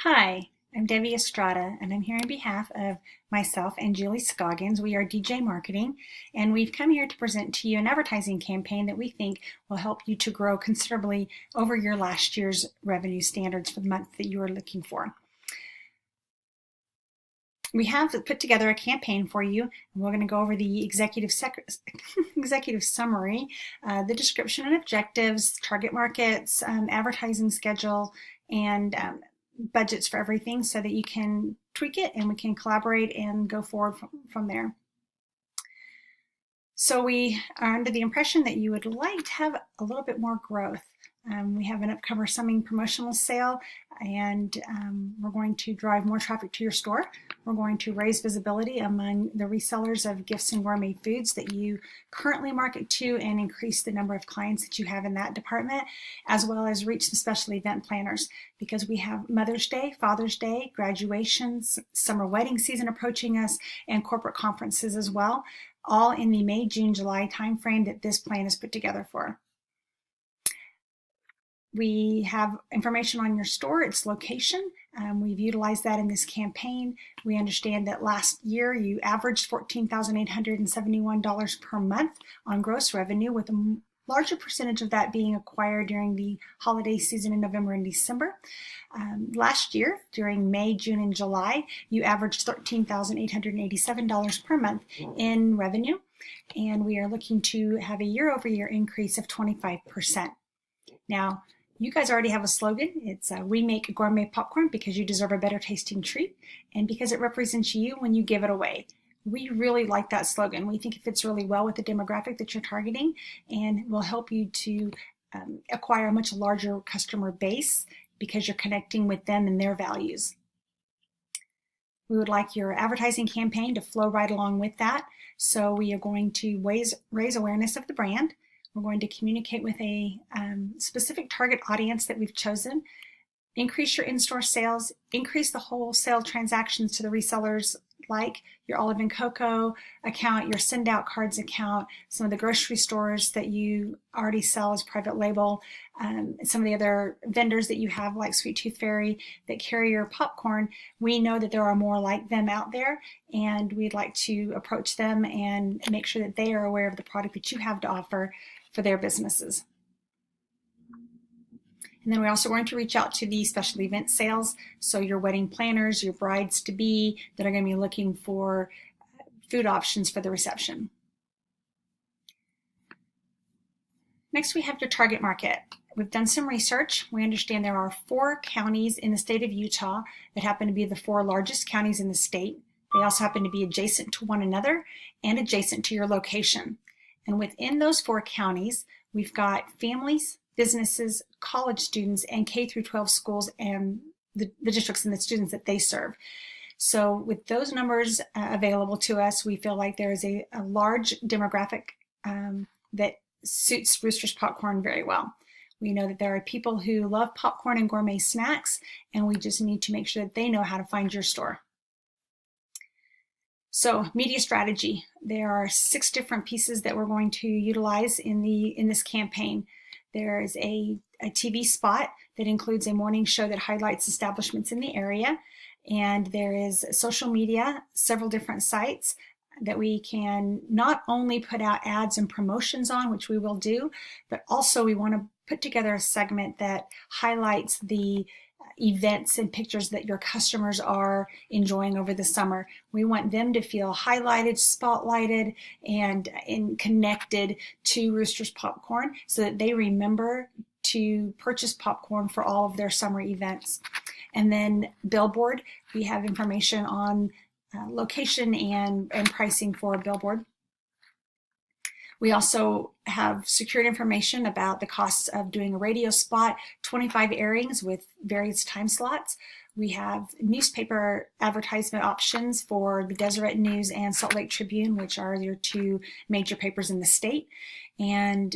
Hi, I'm Debbie Estrada, and I'm here on behalf of myself and Julie Scoggins. We are DJ Marketing, and we've come here to present to you an advertising campaign that we think will help you to grow considerably over your last year's revenue standards for the month that you are looking for. We have put together a campaign for you, and we're going to go over the executive summary, the description and objectives, target markets, advertising schedule, and budgets for everything so that you can tweak it and we can collaborate and go forward from there. So we are under the impression that you would like to have a little bit more growth. We have an upcoming promotional sale, and we're going to drive more traffic to your store. We're going to raise visibility among the resellers of gifts and gourmet foods that you currently market to and increase the number of clients that you have in that department, as well as reach the special event planners, because we have Mother's Day, Father's Day, graduations, summer wedding season approaching us, and corporate conferences as well, all in the May, June, July timeframe that this plan is put together for. We have information on your store, its location. We've utilized that in this campaign. We understand that last year you averaged $14,871 per month on gross revenue, with a larger percentage of that being acquired during the holiday season in November and December. Last year, during May, June, and July, you averaged $13,887 per month in revenue, and we are looking to have a year-over-year increase of 25%. Now, you guys already have a slogan. It's we make gourmet popcorn because you deserve a better tasting treat and because it represents you when you give it away. We really like that slogan. We think it fits really well with the demographic that you're targeting and will help you to acquire a much larger customer base because you're connecting with them and their values. We would like your advertising campaign to flow right along with that. So we are going to raise awareness of the brand. We're going to communicate with a specific target audience that we've chosen, increase your in-store sales, increase the wholesale transactions to the resellers like your Olive and Cocoa account, your Send Out Cards account, some of the grocery stores that you already sell as private label, some of the other vendors that you have like Sweet Tooth Fairy that carry your popcorn. We know that there are more like them out there, and we'd like to approach them and make sure that they are aware of the product that you have to offer for their businesses. And then we're also going to reach out to the special event sales, so your wedding planners, your brides-to-be that are going to be looking for food options for the reception. Next, we have your target market. We've done some research. We understand there are 4 counties in the state of Utah that happen to be the 4 largest counties in the state. They also happen to be adjacent to one another and adjacent to your location. And within those 4 counties, we've got families, businesses, college students, and K through 12 schools and the districts and the students that they serve. So with those numbers available to us, we feel like there is a large demographic that suits Roosters Popcorn very well. We know that there are people who love popcorn and gourmet snacks, and we just need to make sure that they know how to find your store. So media strategy. There are 6 different pieces that we're going to utilize in this campaign. There is a TV spot that includes a morning show that highlights establishments in the area, and there is social media, several different sites that we can not only put out ads and promotions on, which we will do, but also we want to put together a segment that highlights the events and pictures that your customers are enjoying over the summer. We want them to feel highlighted, spotlighted, and connected to Roosters Popcorn so that they remember to purchase popcorn for all of their summer events. And then billboard, we have information on location and pricing for a billboard. We also have secured information about the costs of doing a radio spot, 25 airings with various time slots. We have newspaper advertisement options for the Deseret News and Salt Lake Tribune, which are your 2 major papers in the state. And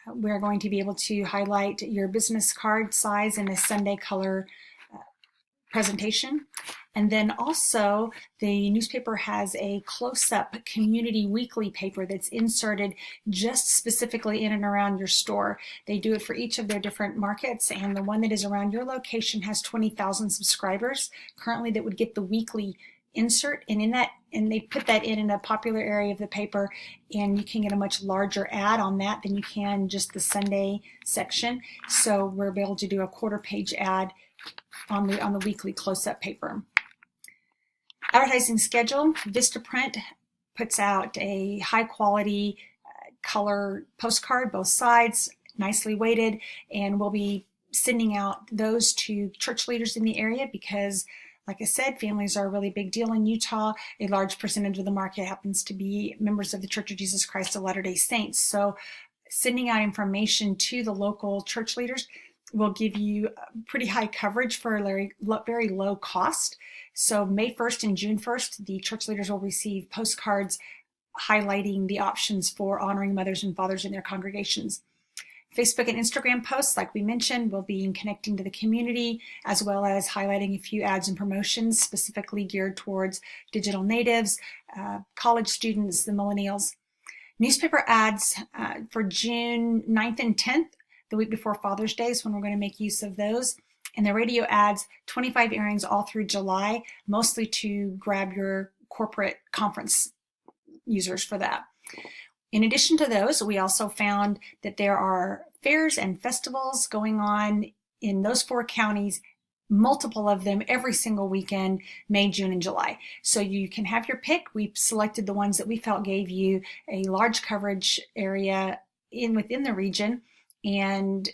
we're going to be able to highlight your business card size in a Sunday color presentation. And then also the newspaper has a close-up community weekly paper that's inserted just specifically in and around your store. They do it for each of their different markets, and the one that is around your location has 20,000 subscribers currently that would get the weekly insert, and they put that in a popular area of the paper, and you can get a much larger ad on that than you can just the Sunday section. So we're able to do a quarter-page ad on the weekly close-up paper. Advertising schedule. Vistaprint puts out a high-quality color postcard, both sides, nicely weighted, and we'll be sending out those to church leaders in the area because, like I said, families are a really big deal in Utah. A large percentage of the market happens to be members of the Church of Jesus Christ of Latter-day Saints. So sending out information to the local church leaders will give you pretty high coverage for a very low cost. So May 1st and June 1st, the church leaders will receive postcards highlighting the options for honoring mothers and fathers in their congregations. Facebook and Instagram posts, like we mentioned, will be connecting to the community, as well as highlighting a few ads and promotions specifically geared towards digital natives, college students, the millennials. Newspaper ads for June 9th and 10th, the week before Father's Day, is when we're going to make use of those. And the radio ads, 25 airings all through July, mostly to grab your corporate conference users for that. In addition to those, we also found that there are fairs and festivals going on in those 4 counties, multiple of them every single weekend, May, June, and July. So you can have your pick. We selected the ones that we felt gave you a large coverage area within the region, and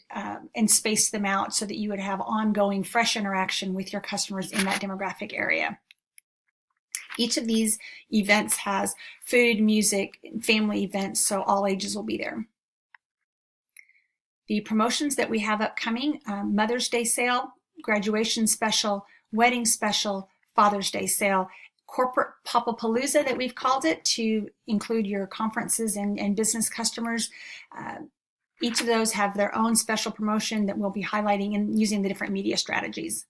space them out so that you would have ongoing fresh interaction with your customers in that demographic area. Each of these events has food, music, family events, so all ages will be there. The promotions that we have upcoming: Mother's Day sale, graduation special, wedding special, Father's Day sale, corporate Papapalooza that we've called it to include your conferences and business customers. Each of those have their own special promotion that we'll be highlighting and using the different media strategies.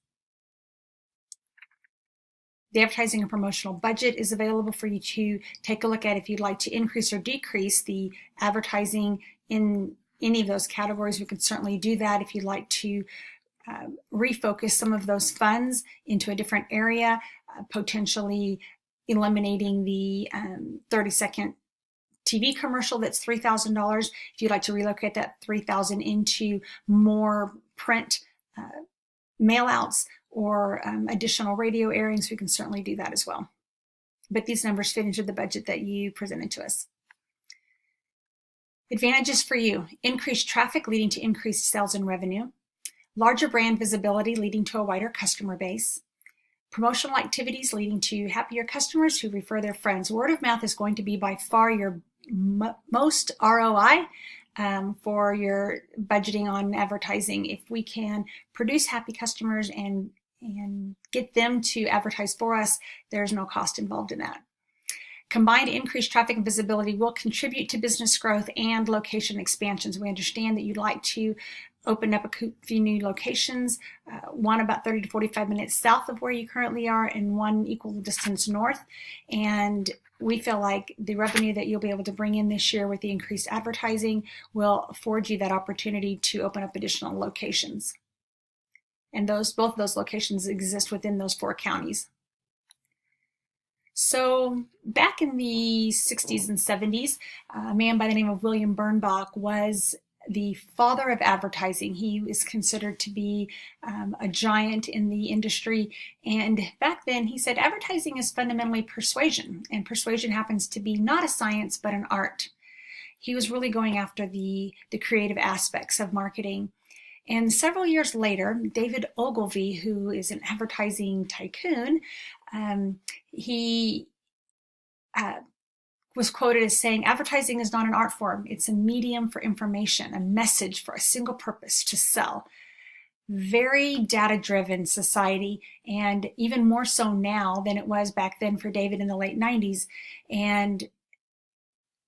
The advertising and promotional budget is available for you to take a look at if you'd like to increase or decrease the advertising in any of those categories. We can certainly do that. If you'd like to refocus some of those funds into a different area, potentially eliminating the 30-second TV commercial that's $3,000. If you'd like to relocate that $3,000 into more print mail outs or additional radio airings, we can certainly do that as well. But these numbers fit into the budget that you presented to us. Advantages for you: increased traffic leading to increased sales and revenue, larger brand visibility leading to a wider customer base, promotional activities leading to happier customers who refer their friends. Word of mouth is going to be by far your most ROI for your budgeting on advertising. If we can produce happy customers and get them to advertise for us, there's no cost involved in that. Combined increased traffic and visibility will contribute to business growth and location expansions. We understand that you'd like to open up a few new locations, one about 30 to 45 minutes south of where you currently are and one equal distance north. And we feel like the revenue that you'll be able to bring in this year with the increased advertising will afford you that opportunity to open up additional locations. And both of those locations exist within those 4 counties. So back in the 60s and 70s, a man by the name of William Birnbach was the father of advertising. He is considered to be a giant in the industry. And back then he said advertising is fundamentally persuasion, and persuasion happens to be not a science but an art. He was really going after the creative aspects of marketing. And several years later, David Ogilvy, who is an advertising tycoon, he was quoted as saying, advertising is not an art form. It's a medium for information, a message for a single purpose: to sell. Very data-driven society, and even more so now than it was back then for David in the late 90s. And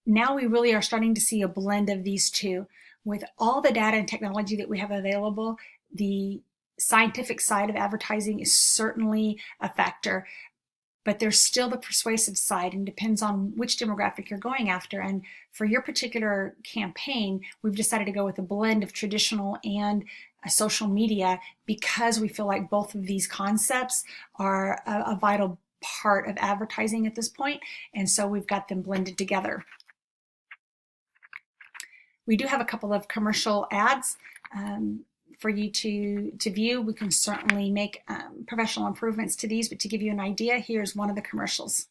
now we really are starting to see a blend of these two. With all the data and technology that we have available, the scientific side of advertising is certainly a factor, but there's still the persuasive side, and depends on which demographic you're going after. And for your particular campaign, we've decided to go with a blend of traditional and social media, because we feel like both of these concepts are a vital part of advertising at this point, and so we've got them blended together. We do have a couple of commercial ads for you to view. We can certainly make professional improvements to these, but to give you an idea, here's one of the commercials.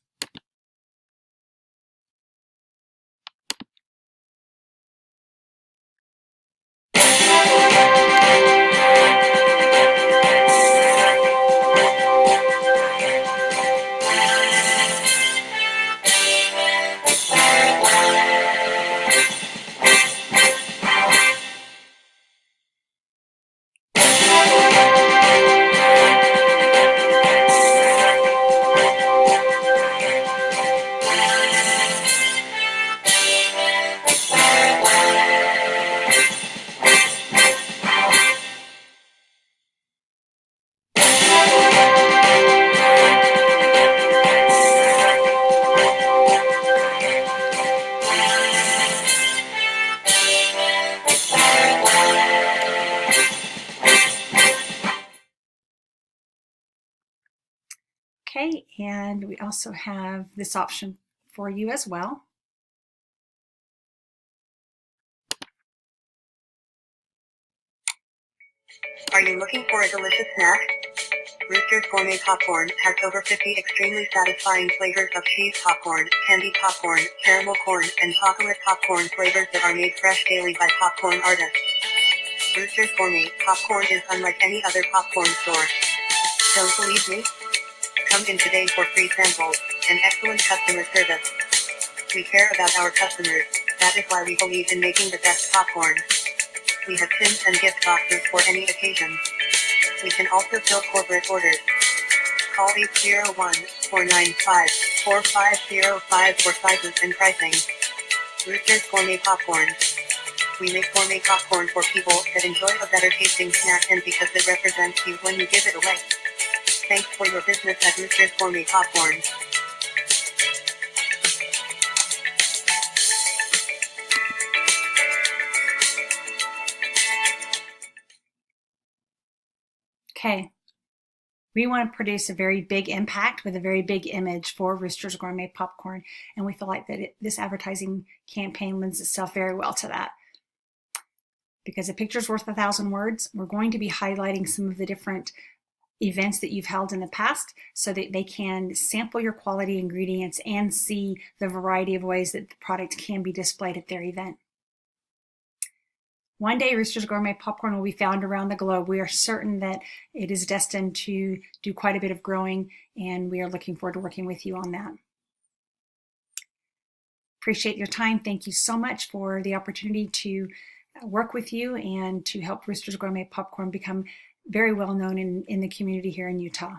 Okay, and we also have this option for you as well. Are you looking for a delicious snack? Roosters Gourmet Popcorn has over 50 extremely satisfying flavors of cheese popcorn, candy popcorn, caramel corn, and chocolate popcorn flavors that are made fresh daily by popcorn artists. Roosters Gourmet Popcorn is unlike any other popcorn store. Don't believe me? Come in today for free samples and excellent customer service. We care about our customers. That is why we believe in making the best popcorn. We have tins and gift boxes for any occasion. We can also fill corporate orders. Call 801-495-4505 for sizes and pricing. Roosters Gourmet Popcorn. We make gourmet popcorn for people that enjoy a better tasting snack, and because it represents you when you give it away. Thanks for your business at Roosters Gourmet Popcorn. Okay, we want to produce a very big impact with a very big image for Roosters Gourmet Popcorn, and we feel like that this advertising campaign lends itself very well to that. Because a picture's worth 1,000 words, we're going to be highlighting some of the different events that you've held in the past so that they can sample your quality ingredients and see the variety of ways that the product can be displayed at their event. One day, Roosters Gourmet Popcorn will be found around the globe. We are certain that it is destined to do quite a bit of growing, and we are looking forward to working with you on that. Appreciate your time. Thank you so much for the opportunity to work with you and to help Roosters Gourmet Popcorn become very well known in the community here in Utah.